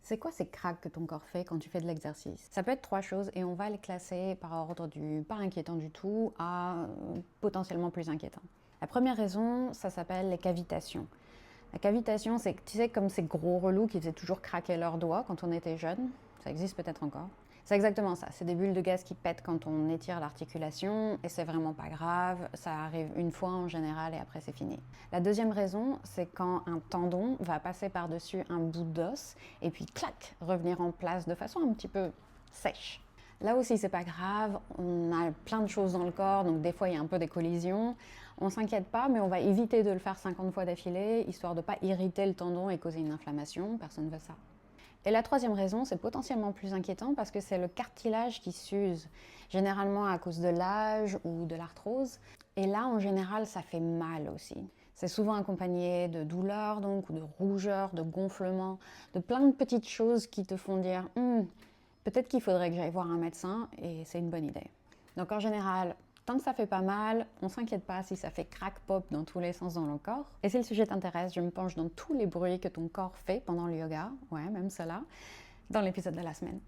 C'est quoi ces cracks que ton corps fait quand tu fais de l'exercice? Ça peut être 3 choses et on va les classer par ordre du pas inquiétant du tout à potentiellement plus inquiétant. La première raison, ça s'appelle les cavitations. La cavitation, c'est, tu sais, comme ces gros relous qui faisaient toujours craquer leurs doigts quand on était jeune. Ça existe peut-être encore. C'est exactement ça. C'est des bulles de gaz qui pètent quand on étire l'articulation et c'est vraiment pas grave. Ça arrive une fois en général et après c'est fini. La deuxième raison, c'est quand un tendon va passer par-dessus un bout d'os et puis clac, revenir en place de façon un petit peu sèche. Là aussi, c'est pas grave, on a plein de choses dans le corps, donc des fois il y a un peu des collisions. On s'inquiète pas, mais on va éviter de le faire 50 fois d'affilée, histoire de pas irriter le tendon et causer une inflammation, personne ne veut ça. Et la troisième raison, c'est potentiellement plus inquiétant parce que c'est le cartilage qui s'use, généralement à cause de l'âge ou de l'arthrose. Et là, en général, ça fait mal aussi. C'est souvent accompagné de douleurs, donc, ou de rougeurs, de gonflements, de plein de petites choses qui te font dire peut-être qu'il faudrait que j'aille voir un médecin et c'est une bonne idée. Donc en général, tant que ça fait pas mal, on s'inquiète pas si ça fait crack-pop dans tous les sens dans le corps. Et si le sujet t'intéresse, je me penche dans tous les bruits que ton corps fait pendant le yoga, ouais, même cela, dans l'épisode de la semaine.